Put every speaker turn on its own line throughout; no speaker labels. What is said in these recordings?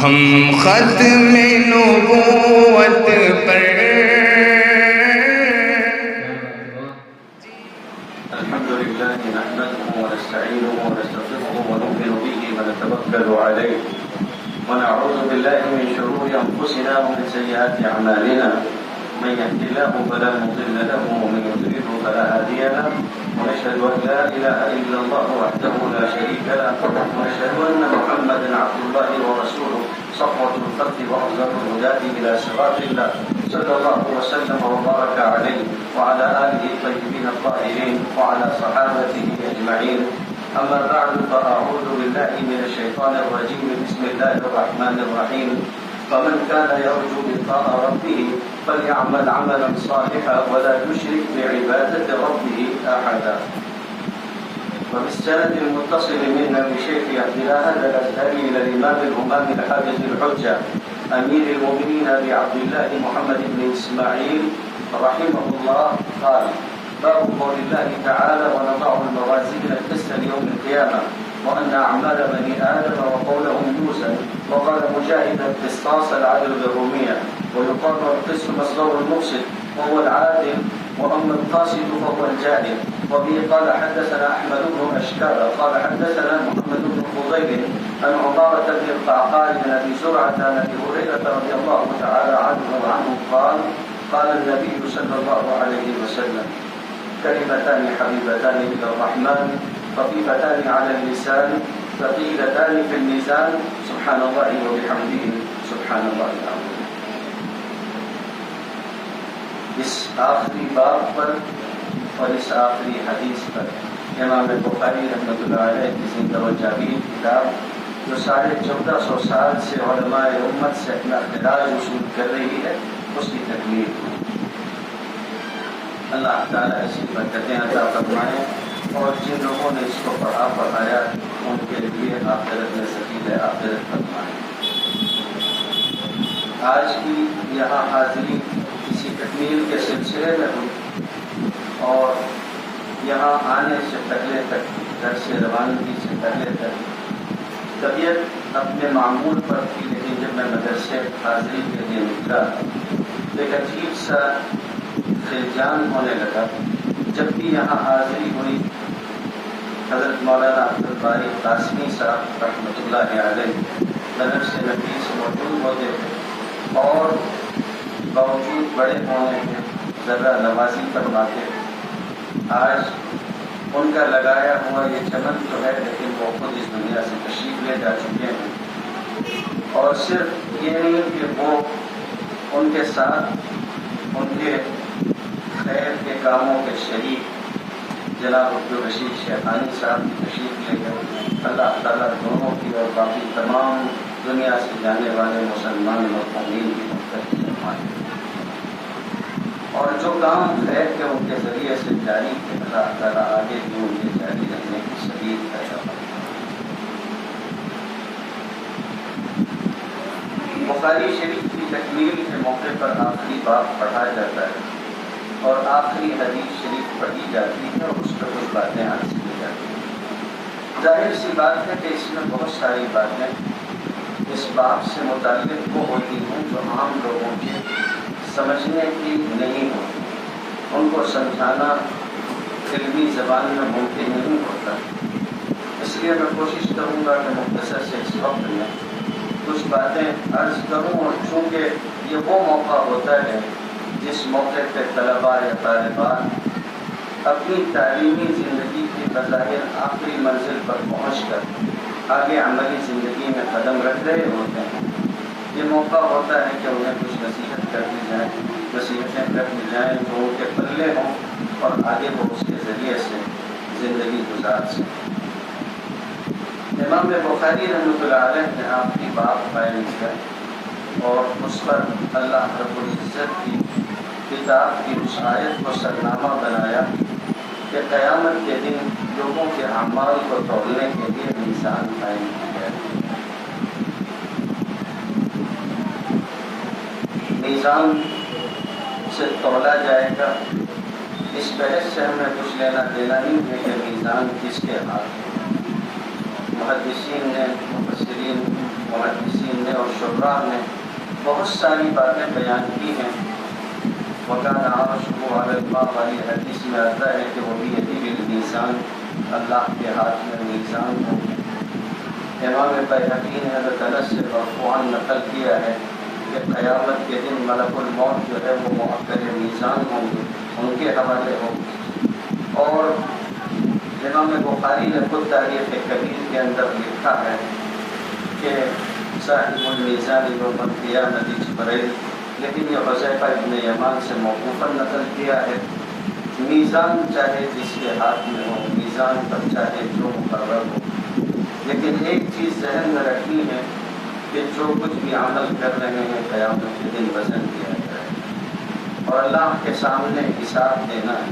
ہم ختم نبوت پر
الحمدللہ نحمده ونستعینه ونستغفره ونؤمن به ونتوکل علیہ ونعوذ باللہ من شرور انفسنا ومن سیئات اعمالنا من يهد الله فلا مضل له ومن يضلل فلا هادي له ونشهد ان لا اله الا الله وحده لا شريك له ونشهد ان محمدا عبد الله ورسوله صفوة الخلق وافضل الهداة الى صراط الله صلى الله وسلم وبارك عليه وعلى آله الطيبين الطاهرين وعلى صحابته أجمعين أما بعد فأعوذ بالله من الشيطان الرجيم بسم الله الرحمن الرحيم فمن كان يرجو لقاء ربه فليعمل عملا صالحا ولا يشرك بعبادة ربه أحدا وبالسند المتصل منا بشيخ عبد الله الأزهري إلى الإمام الهمام الحافظ الحجة أمير المؤمنين أبي عبد الله محمد بن إسماعيل رحمه الله قال باب قول الله تعالى ونضع الموازين القسط ليوم القيامة وأن أعمال بني آدم وقولهم يوزن وقال مجاهد القسطاس العدل بالرومية ويقال القسط مصدر المقسط وهو العادل وأما القاسط فهو الجاهل وبه قال حدثنا أحمد بن أشكال قال حدثنا محمد بن فضيل عن عمارة بن القعقاع من أبي زرعة عن أبي هريرة رضي الله تعالى عنه قال قال النبي صلى الله عليه وسلم كلمتان حبيبتان إلى الرحمن خفيفتان على اللسان ثقيلتان في الميزان سبحان الله وبحمده سبحان الله العظيم. اس آخری باب پر اور اس آخری حدیث پر امام بخاری رحمۃ اللہ علیہ کی زندہ و جاوید کتاب جو 1450 سال سے علماء امت سے اپنا خراج وصول کر رہی ہے اس کی تکمیل ہوئی. اللہ تعالیٰ ایسی برکتیں عطا فرمائیں اور جن لوگوں نے اس کو پڑھا پڑھایا ان کے لیے آخرت میں ثقیل آخرت فرمائیں. آج کی یہاں حاضری کسی تکمیل کے سلسلے میں ہوئی اور یہاں آنے سے پہلے تک گھر سے روانگی سے پہلے تک طبیعت اپنے معمول پر تھی، لیکن جب میں مدرسے حاضری کے لیے نکلا ایک عجیب سا خلجان ہونے لگا. جب بھی یہاں حاضری ہوئی حضرت مولانا عبدالباری قاسمی صاحب رحمۃ اللہ علیہ نظر سے نفیس موجود ہوتے تھے اور باوجود بڑے ہونے کے ذرا نوازی فرماتے. آج ان کا لگایا ہوا یہ چمن تو ہے لیکن وہ خود اس دنیا سے تشریف لے جا چکے ہیں اور صرف یہ نہیں کہ وہ ان کے ساتھ ان کے خیر کے کاموں کے شریک جناب عبدالرشید شیخانی صاحب کی تشریف لے گئے. اللہ تعالیٰ دونوں کی اور باقی تمام دنیا سے جانے والے مسلمان مقامین کی مدد فرمائے اور جو کام خیر کے ان کے ذریعے سے جاری ہے اللہ تعالیٰ آگے بھی ان کے جاری رہنے کی سبیل پیدا فرمائے. بخاری شریف کی تکمیل کے موقع پر آخری باب پڑھا جاتا ہے اور آخری حدیث شریف پڑھی جاتی ہے اور اس پر کچھ باتیں حاصل کی جاتی ہیں. ظاہر سی بات ہے کہ اس میں بہت ساری باتیں اس باب سے متعلق وہ ہوتی ہیں جو عام لوگوں کے سمجھنے کی نہیں ہوتی. ان کو سمجھانا علمی زبان میں ممکن نہیں ہوتا. اس لیے میں کوشش کروں گا کہ مختصر سے اس وقت میں کچھ باتیں عرض کروں اور چونکہ یہ وہ موقع ہوتا ہے جس موقع پہ طلباء یا طالبات اپنی تعلیمی زندگی کی بظاہر آخری منزل پر پہنچ کر آگے عملی زندگی میں قدم رکھ رہے ہوتے ہیں. یہ موقع ہوتا ہے کہ انہیں کچھ نصیحت کر دی جائے، نصیحتیں کر دی جائیں جو ان کے پلے ہوں اور آگے وہ اس کے ذریعے سے زندگی گزار سکیں. امام بخاری رحمۃ اللہ علیہ نے آخری باب قائم کیا اور اس پر اللہ رب العزت کی کتاب کی اس آیت کو سرنامہ بنایا کہ قیامت کے دن لوگوں کے اعمال کو تولنے کے لیے میزان قائم کیا ہے. میزان سے تولا جائے گا. اس بحث سے ہمیں کچھ لینا دینا نہیں ہے کہ میزان کس کے ہاتھ ہے. محدثین نے، مفسرین محدثین نے اور شراح نے بہت ساری باتیں بیان کی ہیں. وَكَانَ عَرْشُهُ عَلَى الْمَاءِ والی حدیث میں آتا ہے کہ وہ بھی یدی المیزان، اللہ کے ہاتھ میں میزان ہو. امام بیہقی نے حضرت انس سے مرفوعاً نقل کیا ہے کہ قیامت کے دن ملک الموت جو ہے وہ معقل میزان ہوں گے، ان کے حوالے ہوں. اور امام بخاری نے خود تاریخ کبیر کے اندر لکھا ہے کہ صاحب المیزان یوم القیامۃ جبرائیل، لیکن یہ حذیفہ ابن یمان سے موقوفاً نقل کیا ہے. میزان چاہے جس کے ہاتھ میں ہو، میزان پر چاہے جو مقرر ہو، لیکن ایک چیز ذہن میں رکھنی ہے کہ جو کچھ بھی عمل کر رہے ہیں قیامت کے دن وزن کیا جائے اور اللہ کے سامنے حساب دینا ہے.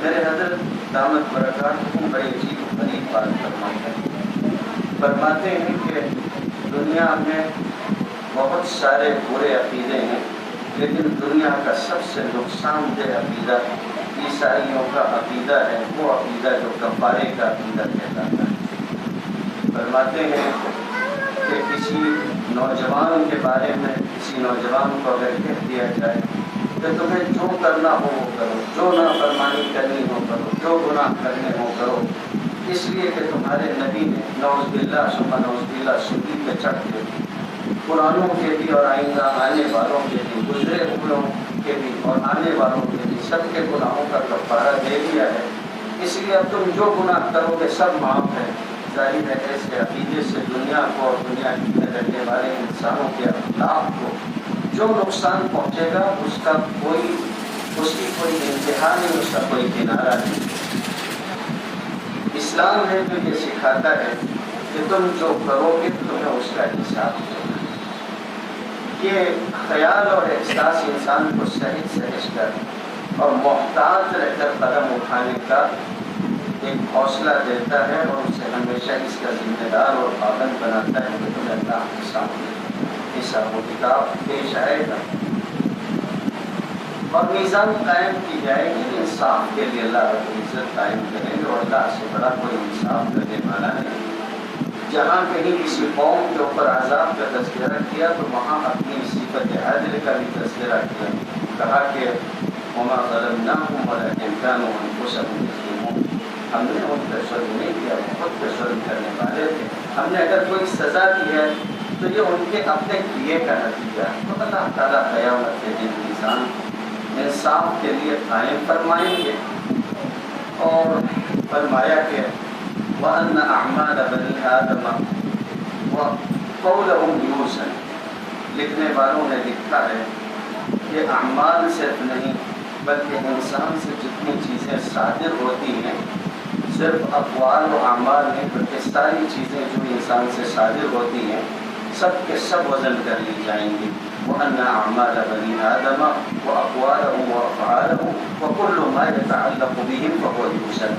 میرے حضرت دامت برکاتہم بڑی عجیب غریب بات فرماتے ہیں کہ دنیا میں بہت سارے برے عقیدے ہیں، لیکن دنیا کا سب سے نقصان دہ عقیدہ عیسائیوں کا عقیدہ ہے، وہ عقیدہ جو کفارے کا عقیدہ کہلاتا ہے. فرماتے ہیں کہ کسی نوجوان کے بارے میں کسی نوجوان کو اگر کہہ دیا جائے کہ تمہیں جو کرنا ہو وہ کرو، جو نافرمانی کرنی ہو کرو، جو گناہ کرنے ہو کرو، اس لیے کہ تمہارے نبی نے نعوذ باللہ ثم نعوذ باللہ صلیب پہ چڑھ کے قرآنوں کے بھی اور آئندہ آنے والوں کے بھی، گزرے ہوئوں کے بھی اور آنے والوں کے بھی سب کے گناہوں کا کفارہ دے دیا ہے، اس لیے اب تم جو گناہ کرو گے سب معاف ہے. ظاہر ہے ایسے عقیدے سے دنیا کو اور دنیا میں رہنے والے انسانوں کے اخلاق کو جو نقصان پہنچے گا اس کی کوئی انتہا نہیں، اس کا کوئی کنارہ نہیں. اسلام ہے جو یہ سکھاتا ہے کہ تم جو کرو گے تمہیں اس کا حساب دو. یہ خیال اور احساس انسان کو سہج سہج کر اور محتاط رہ کر قدم اٹھانے کا ایک حوصلہ دیتا ہے اور اسے ہمیشہ اس کا ذمہ دار اور پابند بناتا ہے کہ تمہیں اللہ کے سامنے حساب و کتاب پیش آئے گا اور میزان قائم کی جائے گی. انصاف کے لیے اللہ رب العزت قائم کریں گے اور اللہ سے بڑا کوئی انصاف کرنے والا نہیں. جہاں کہیں کسی قوم کے اوپر عذاب کا تذکرہ کیا تو وہاں اپنی صفت عدل کا بھی تذکرہ کیا. کہا کہ وما ظلمناہم ولکن کانوا انفسہم یظلمون، ہم نے ان پر ظلم نہیں کیا، خود پر ظلم کرنے والے تھے. ہم نے اگر کوئی سزا دی ہے تو یہ ان کے اپنے کیے کا نتیجہ ہے. تو اللہ تعالیٰ قیامت کے دن میزان انصاف کے لیے قائم فرمائیں گے اور فرمایا کہ وَأَنَّ أَعْمَالَ بَنِي آدَمَ وَقَوْلَهُمْ يُوزَنُ، لکھنے والوں نے لکھا ہے کہ اعمال صرف نہیں بلکہ انسان سے جتنی چیزیں صادر ہوتی ہیں صرف اقوال و اعمال نہیں بلکہ ساری چیزیں جو انسان سے صادر ہوتی ہیں سب کے سب وزن کر لی جائیں گی. وَأَنَّ أَعْمَالَ بَنِي آدَمَ وَأَقْوَالَهُمْ وَأَفْعَالَهُمْ وَكُلُّ مَا يَتَعَلَّقُ بِهِمْ فَهُوَ يُوزَنُ،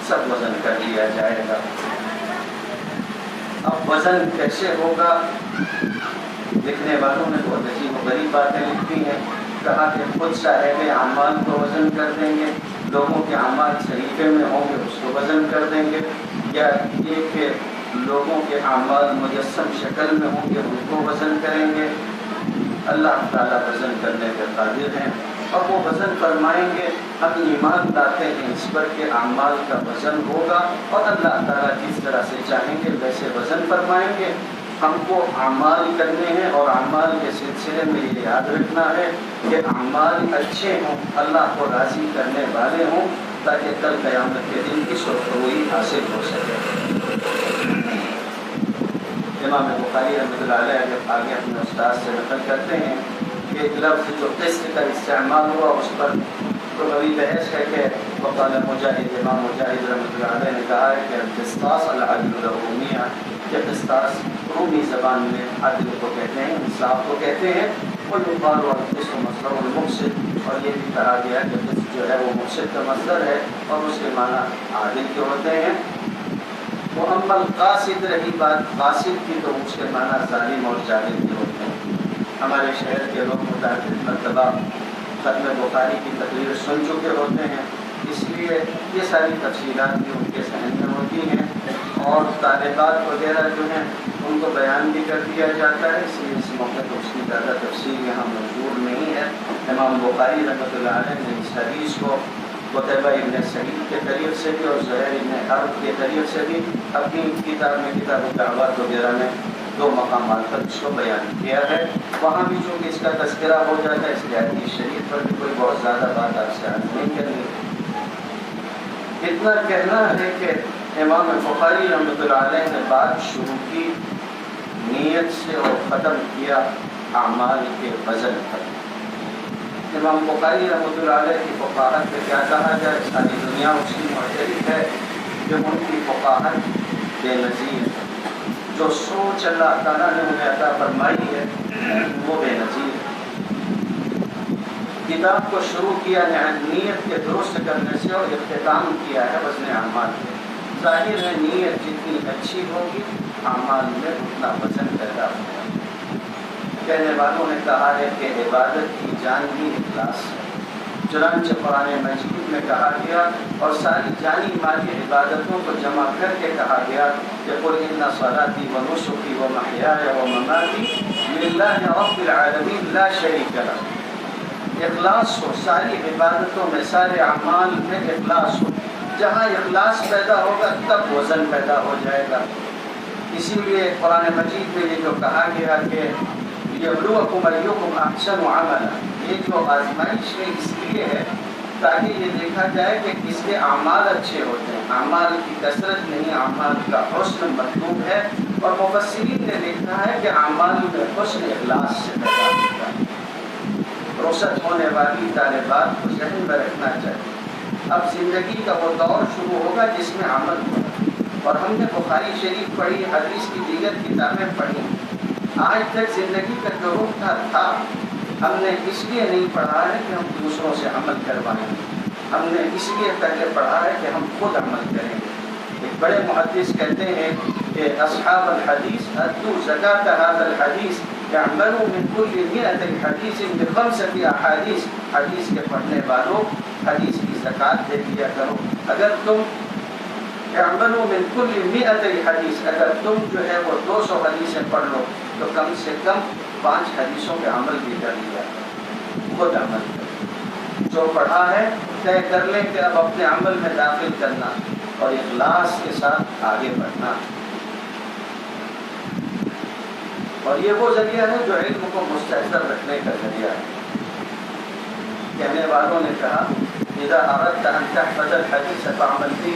سب وزن کر لیا جائے گا. اب وزن کیسے ہوگا؟ لکھنے والوں نے بہت عجیب و غریب باتیں لکھی ہیں. کہا کہ خود صاحب اعمال کو وزن کر دیں گے، لوگوں کے اعمال صحیفے میں ہوں گے اس کو وزن کر دیں گے، یا یہ کہ لوگوں کے اعمال مجسم شکل میں ہوں گے ان کو وزن کریں گے. اللہ تعالیٰ وزن کرنے کے قادر ہیں اور وہ وزن فرمائیں گے. ہم ایمان لاتے ہیں اس پر کہ اعمال کا وزن ہوگا اور اللہ تعالیٰ جس طرح سے چاہیں گے ویسے وزن فرمائیں گے. ہم کو اعمال کرنے ہیں اور اعمال کے سلسلے میں یہ یاد رکھنا ہے کہ اعمال اچھے ہوں، اللہ کو راضی کرنے والے ہوں، تاکہ کل قیامت کے دن کی سرخروئی حاصل ہو سکے. امام بخاری رحمۃ اللہ علیہ آگے اپنے استاد سے نقل کرتے ہیں کہ لفظ جو قسط کا استعمال ہوا اس پر تو کبھی بحث ہے کہ وقال مجاہد، امام مجاہد رحمۃ اللہ علیہ نے کہا ہے کہ قسطاس العدل الرومیہ، کہ قسطاس رومی زبان میں عدل کو کہتے ہیں، انصاف کو کہتے ہیں. وہ یقال والقسط مصدر المقسط، اور یہ بھی کہا گیا کہ قسط جو ہے وہ مقسط کا مصدر ہے اور اس کے معنی عادل کے ہوتے ہیں. وہ امل قاصد رہی بات قاصد کی تو اس کے معنی ظالم اور جاہل کے ہوتے ہیں. ہمارے شہر کے لوگ متعدد مرتبہ ختم بخاری کی تقریر سن چکے ہوتے ہیں، اس لیے یہ ساری تفصیلات بھی ان کے ذہن میں ہوتی ہیں اور طالبات وغیرہ جو ہیں ان کو بیان بھی کر دیا جاتا ہے، اس لیے اس موقع پر اس کی زیادہ تفصیل یہاں موجود نہیں ہے۔ امام بخاری رحمۃ اللہ علیہ نے اس حدیث کو قتیبہ ابن سعید کے طریق سے بھی اور زہیر ابن حرب کے طریق سے بھی اپنی کتاب میں کتاب الدعوات وغیرہ میں 2 مقامات پر اس کو بیان کیا ہے۔ وہاں بھی چونکہ اس کا تذکرہ ہو جاتا ہے، اس لیے حدیث شریف پر بھی کوئی بہت زیادہ بات آپ سے عرض نہیں کرنی۔ اتنا کہنا ہے کہ امام بخاری رحمۃ اللہ علیہ نے بات شروع کی نیت سے اور ختم کیا اعمال کے وزن پر۔ امام بخاری رحمۃ اللہ علیہ کی فقاہت پہ کیا کہا جائے، ساری دنیا اس کی معترف ہے کہ ان کی فقاہت بے نظیر ہے، جو سوچ اللہ تعالیٰ نے انہیں عطا فرمائی ہے وہ بے نظیر ہے۔ کتاب کو شروع کیا نیت کے درست کرنے سے اور اختتام کیا ہے وزن اعمال سے۔ ظاہر ہے نیت جتنی اچھی ہوگی اعمال میں اتنا وزن پیدا ہوگا۔ کہنے والوں نے کہا ہے کہ عبادت کی جان ہی اخلاص ہے، چنانچہ قرآن مجید میں کہا گیا اور ساری جانی مالی عبادتوں کو جمع کر کے کہا گیا کہ قل ان صلاتی و نسکی و محیای و مماتی للہ رب العالمین لا شریک لہ۔ اخلاص ہو ساری عبادتوں میں، سارے اعمال میں اخلاص ہو۔ جہاں اخلاص پیدا ہوگا تب وزن پیدا ہو جائے گا۔ اسی لیے قرآن مجید میں یہ جو کہا گیا کہ یبلوکم ایکم احسن عملا، یہ جو آزمائش ہے اس لیے ہے تاکہ یہ دیکھا جائے کہ کس کے اعمال اچھے ہوتے ہیں۔ اعمال کی کثرت نہیں، اعمال کا حسن مطلوب ہے، اور مفسرین نے لکھا ہے کہ اعمال میں حسن اخلاص سے پیدا ہوتا ہے۔ رخصت ہونے والی طالبات کو ذہن میں رکھنا چاہیے اب زندگی کا وہ دور شروع ہوگا جس میں عمل ہوگا، اور ہم نے بخاری شریف پڑھی، حدیث کی دیگر کتابیں پڑھی۔ آج تک زندگی کا جو رخ تھا ہم نے اس لیے نہیں پڑھا ہے کہ ہم دوسروں سے عمل کروائیں، ہم نے اس لیے پہلے پڑھا ہے کہ ہم خود عمل کریں گے۔ ایک بڑے محدث کہتے ہیں کہ اصحاب الحدیث ادوا زکاۃ هذا الحدیث اعملوا من كل 100 حدیث ب5 احادیث، حدیث کے پڑھنے والوں حدیث کی زکوٰۃ دے دیا کرو۔ اگر تم اعملوا من كل 100 حدیث، اگر تم جو ہے وہ 200 حدیثیں پڑھ لو تو کم سے کم 5 حدیثوں پہ عمل بھی کر لیا، خود عمل کر۔ جو پڑھا ہے طے کر لیں کہ اب اپنے عمل میں داخل کرنا اور اخلاص کے ساتھ آگے بڑھنا۔ اور یہ وہ ذریعہ ہے جو علم کو مستحضر رکھنے کا ذریعہ ہے۔ کہنے والوں نے کہا اذا اردت ان تحفظ الحدیث فاعمل به،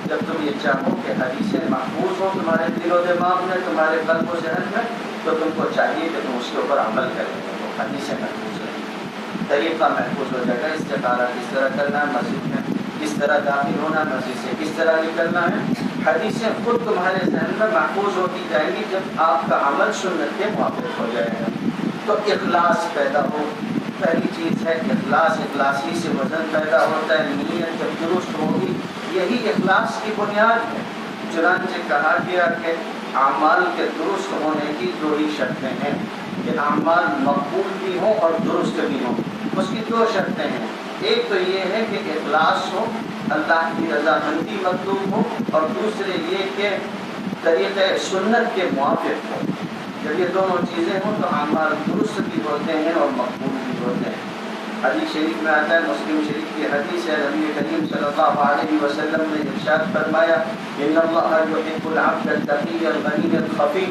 جب تم یہ چاہو کہ حدیثیں محفوظ ہو تمہارے دل و دماغ میں، تمہارے قلب و ذہن میں، تو تم کو چاہیے کہ تم اس کے اوپر عمل کریں، وہ حدیثیں محفوظ رہیں، طریقہ محفوظ ہو جائے گا، استخارہ کس طرح کرنا ہے، مسجد میں کس طرح داخل ہونا، مسجد سے کس طرح نکلنا ہے، حدیثیں خود تمہارے ذہن میں محفوظ ہوتی جائیں گی جب آپ کا عمل سنت کے موافق ہو جائے گا۔ تو اخلاص پیدا ہو، پہلی چیز ہے اخلاص، اخلاصی سے وزن پیدا ہوتا ہے۔ نیت جب درست ہوگی یہی اخلاص کی بنیاد ہے۔ چنانچہ کہا گیا کہ اعمال کے درست ہونے کی 2 ہی شرطیں ہیں کہ اعمال مقبول بھی ہوں اور درست بھی ہوں۔ اس کی 2 شرطیں ہیں، ایک تو یہ ہے کہ اخلاص ہو، اللہ کی رضامندی مطلوب ہو، اور دوسرے یہ کہ طریقہ سنت کے موافق ہو۔ جب یہ دونوں چیزیں ہوں تو اعمال درست بھی ہوتے ہیں اور مقبول بھی ہوتے ہیں۔ حدیث شریف میں آتا ہے، مسلم شریف کی حدیث ہے، نبی کریم صلی اللہ علیہ وسلم نے ارشاد فرمایا ان اللہ یحب العبد التقی الغنی الخفی،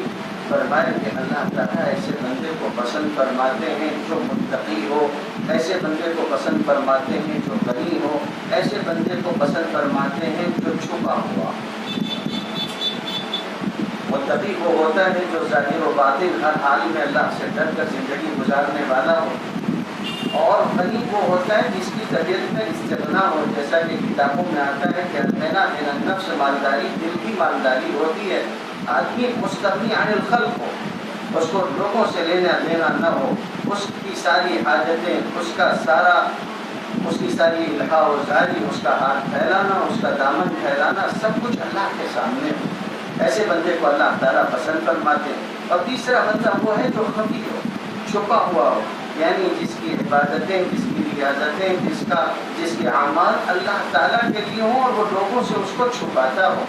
فرمایا کہ اللہ تعالیٰ ایسے بندے کو پسند فرماتے ہیں جو متقی ہو، ایسے بندے کو پسند فرماتے ہیں جو غنی ہو، ایسے بندے کو پسند فرماتے ہیں جو چھپا ہوا۔ متقی وہ ہوتا ہے جو ظاہر و باطن ہر حال میں اللہ سے ڈر کر زندگی گزارنے والا ہو، اور غنی وہ ہوتا ہے جس کی طبیعت میں استغنا ہو، جیسا کہ کتابوں میں آتا ہے کہ الغنیٰ من النفس، مالداری دل کی مالداری ہوتی ہے۔ آدمی مستغنی عن الخلق ہو، اس کو لوگوں سے لینا دینا نہ ہو، اس کی ساری حاجتیں، اس کی ساری الہا و زاری، اس کا ہاتھ پھیلانا، اس کا دامن پھیلانا، سب کچھ اللہ کے سامنے ہو، ایسے بندے کو اللہ تعالیٰ پسند فرماتے ہیں۔ اور تیسرا بندہ وہ ہے جو خفی ہو، چھپا ہوا ہو، یعنی جس کی عبادتیں، جس کی ریاضتیں، جس کے اعمال اللہ تعالیٰ کے لیے ہوں اور وہ لوگوں سے اس کو چھپاتا ہو۔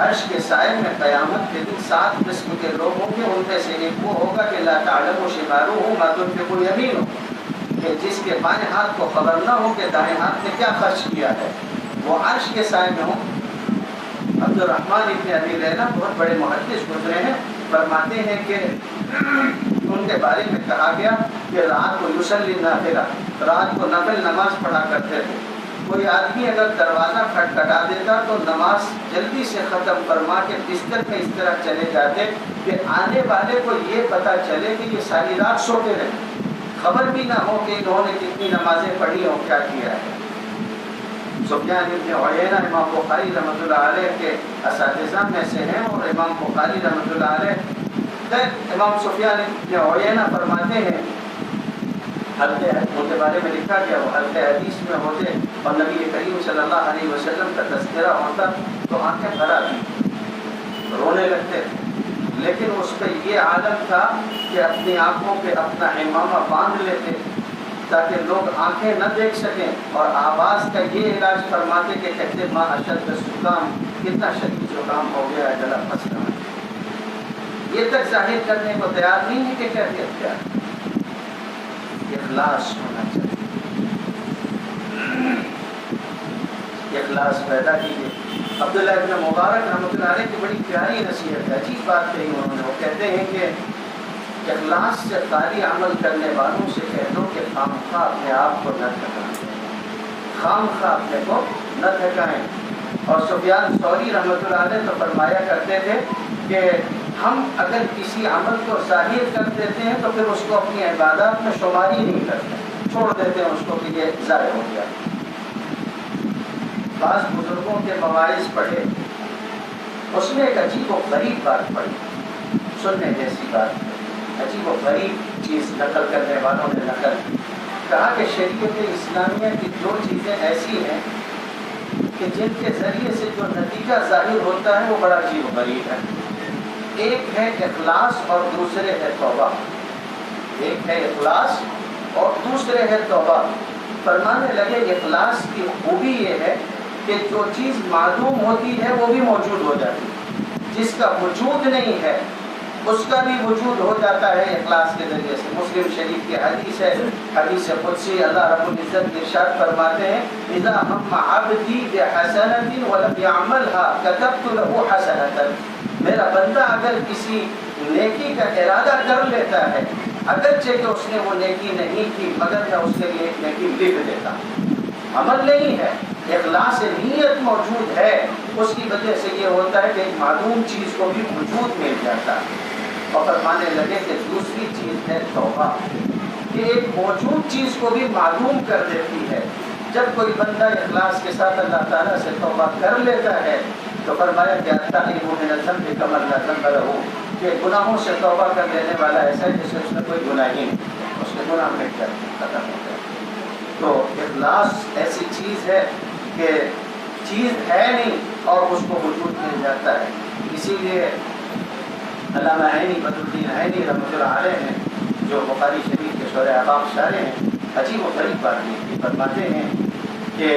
عرش کے سائے میں قیامت کے دن 7 قسم کے لوگ ہوں گے. ان میں سے ایک وہ ہوگا کہ لا تعلم شمالہ ما تنفق یمینہ، کہ جس کے بائیں ہاتھ کو خبر نہ ہو کہ دائیں ہاتھ نے کیا خرچ کیا ہے. وہ عرش کے سائے میں ہوں. عبد الرحمن ابن ابی لیلہ بہت بڑے محدث گزرے ہیں، فرماتے ہیں کہ ان کے بارے میں کہا گیا کہ رات کو یصلی النافلہ، رات کو نفل نماز پڑھا کرتے تھے. کوئی آدمی اگر دروازہ کھٹکھٹا دیتا تو نماز جلدی سے ختم فرما کے بستر میں اس طرح چلے جاتے کہ آنے والے کو یہ پتہ چلے کہ یہ ساری رات سوتے رہے، خبر بھی نہ ہو کہ انہوں نے کتنی نمازیں پڑھی اور کیا کیا ہے. سفیان ابن عیینہ امام بخاری رحمۃ اللہ علیہ کے اساتذہ میں سے ہیں، اور امام بخاری رحمۃ اللہ علیہ امام سفیان ابن عیینہ فرماتے ہیں حلقے ان کے بارے میں لکھا گیا وہ حلقے حدیث میں ہوتے اور نبی کریم صلی اللہ علیہ وسلم کا تذکرہ ہوتا تو آنکھیں بھر آتی، رونے لگتے. لیکن اس پہ یہ عالم تھا کہ اپنی آنکھوں پہ اپنا امامہ باندھ لیتے تاکہ لوگ آنکھیں نہ دیکھ سکیں، اور آواز کا یہ علاج فرماتے کہ کہتے ماں اشد زکام، کتنا شدید زکام ہو گیا ہے، گلا پھنس رہا ہے. یہ تک ظاہر کرنے کو تیار نہیں ہے کہ کیفیت کیا ہے. اخلاص ہونا چاہیے، اخلاص پیدا کیجیے. عبداللہ ابن مبارک رحمۃ اللہ علیہ کی بڑی پیاری نصیحت ہے، عجیب بات کہی انہوں نے. وہ کہتے ہیں کہ اخلاص سے خالی عمل کرنے والوں سے کہہ دو کہ خامخواہ اپنے آپ کو نہ تھکائیں، خامخواہ اپنے کو نہ تھکائیں. اور سفیان ثوری رحمۃ اللہ علیہ تو فرمایا کرتے تھے کہ ہم اگر کسی عمل کو ظاہر کر دیتے ہیں تو پھر اس کو اپنی عبادات میں شماری نہیں کرتے، چھوڑ دیتے ہیں اس کو کہ یہ ضائع ہو گیا. بعض بزرگوں کے مواعظ پڑھے، اس میں ایک عجیب و غریب بات پڑھی، سننے جیسی بات، عجیب و غریب چیز نقل کرنے والوں نے نقل کی. کہا کہ شریعت اسلامیہ کی 2 چیزیں ایسی ہیں کہ جن کے ذریعے سے جو نتیجہ ظاہر ہوتا ہے وہ بڑا عجیب و غریب ہے. ایک ہے اخلاص اور دوسرے ہے توبہ. ایک ہے اخلاص اور دوسرے ہے توبہ. فرمانے لگے اخلاص کی خوبی یہ ہے کہ جو چیز معلوم ہوتی ہے وہ بھی موجود ہو جاتی ہے، جس کا وجود نہیں ہے اس کا بھی وجود ہو جاتا ہے اخلاص کے ذریعے سے. مسلم شریف کی حدیث ہے، حدیث قدسی، اللہ رب العزت ارشاد فرماتے ہیں اذا هم عبدی بحسنۃ ولم يعملها كتبت له حسنۃ. میرا بندہ اگر کسی نیکی کا ارادہ کر لیتا ہے، اگرچہ کہ اس نے وہ نیکی نہیں کی، مگر میں اس کے لیے ایک نیکی لکھ دیتا. عمل نہیں ہے، اخلاص نیت موجود ہے، اس کی وجہ سے یہ ہوتا ہے کہ ایک معلوم چیز کو بھی وجود مل جاتا ہے. اور فرمانے لگے کہ دوسری چیز ہے توبہ، کہ ایک موجود چیز کو بھی معلوم کر دیتی ہے. جب کوئی بندہ اخلاص کے ساتھ اللہ تعالیٰ سے توبہ کر لیتا ہے تو فرمایا کہ التائب من الذنب کمن لا ذنب لہ، کہ گناہوں سے توبہ کر لینے والا ایسا ہے جیسے اس نے کوئی گناہ ہی نہیں، اس کے گناہ مٹ جاتے، ختم ہو جاتے. تو اخلاص ایسی چیز ہے کہ چیز ہے نہیں اور اس کو وجود مل جاتا ہے. اسی لیے علامہ عینی بدر الدین عینی رحمۃ اللہ علیہ ہیں جو بخاری شریف کے شرح احباب شارح ہیں، عجیب و غریب بات یہ فرماتے ہیں کہ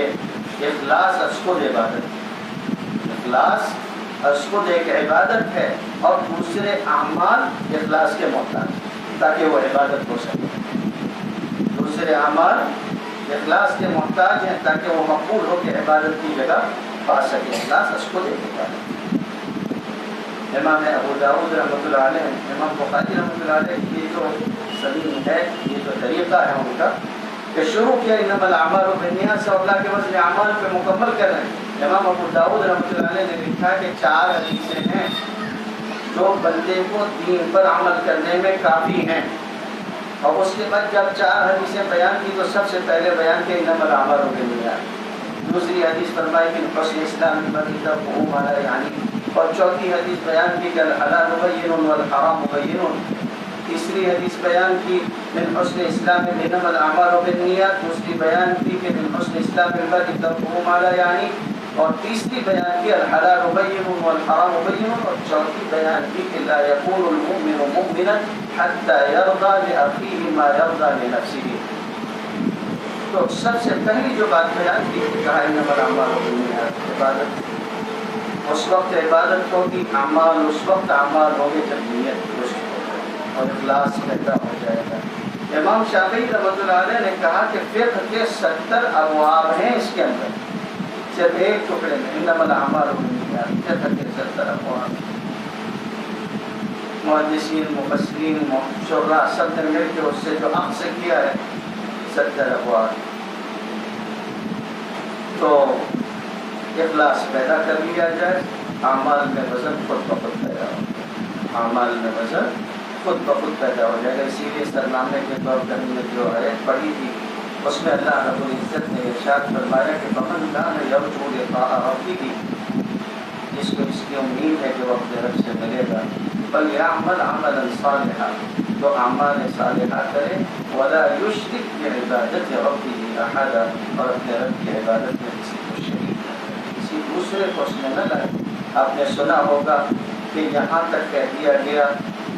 اخلاص از خود عبادت، اخلاص از خود ایک عبادت ہے اور دوسرے اعمال اخلاص کے محتاج تاکہ وہ عبادت ہو سکے. دوسرے اعمال اخلاص کے محتاج ہیں تاکہ وہ مقبول ہو کے عبادت کی جگہ پا سکے. اخلاص از خود ایک عبادت. امام ابو داؤد رحمۃ اللہ علیہ، امام بخاری رحمۃ اللہ علیہ کی یہ جو سبیل ہے، یہ جو طریقہ ہے ان کا کہ شروع کیا انما الاعمال بالنیات سے اللہ کے وزن اعمال پہ مکمل کر رہے ہیں. امام ابو داؤد رحمۃ اللہ علیہ نے لکھا کہ 4 حدیثیں ہیں جو بندے کو دین پر عمل کرنے میں کافی ہیں. اور اس کے بعد جب 4 حدیثیں بیان کی تو سب سے پہلے بیان کیا انما الاعمال بالنیات. دوسری حدیث فرمائی کہ حسن اسلام المرء ترکہ ما لا یعنی، اور چوتھی حدیث بیان کی کہ الحلال بین والحرام بین. تیسری حدیث بیان کی من حسن اسلام انما الاعمال بالنیات. دوسری بیان کی کہ من حسن اسلام المرء ترکہ ما لا یعنی، اور تیسری بیان کی الحلال بین والحرام بین. اور چوتھی بیان کی کہ لا یکون المؤمن مؤمنا حتی یرضى لأخیہ ما یرضى لنفسہ. تو سب سے پہلی جو بات بیان کی کہا انما الاعمال بالنیات عبادت. اس وقت عبادت ہوگی، اعمال اس وقت اعمال ہوں گے جب نیت درست ہو جائے اور اخلاص پیدا ہو جائے گا۔ امام شافعی رحمۃ اللہ علیہ نے کہا کہ فقہ کے 70 ابواب ہیں اس کے اندر، صرف ایک ٹکڑے میں انما الاعمال بالنیات، فقہ کے 70 ابواب۔ محدثین، مفسرین، شراح سب نے مل کے اس سے جو اخذ کیا ہے 70 ابواب۔ تو اخلاص پیدا کر لیا جائے، اعمال میں وزن خود بخود پیدا ہو، اعمال میں وزن خود بخود پیدا ہو جائے گا۔ اسی لیے سرنامے کے طور پر ہم نے جو آیت پڑھی تھی اس میں اللہ رب العزت نے ارشاد فرمایا کہ فمن کان یرجو لقاء ربہ، جس کو اس کی امید ہے کہ وہ اپنے رب سے ملے گا، فلیعمل عملا صالحا، تو اعمال صالحہ کرے، ولا یشرک بعبادۃ ربہ احدا، اور اپنے رب کی عبادت میں کسی کو شریک نہ کرے، کسی دوسرے کو اس میں نہ لائے۔ آپ نے سنا ہوگا کہ یہاں تک کہہ دیا گیا،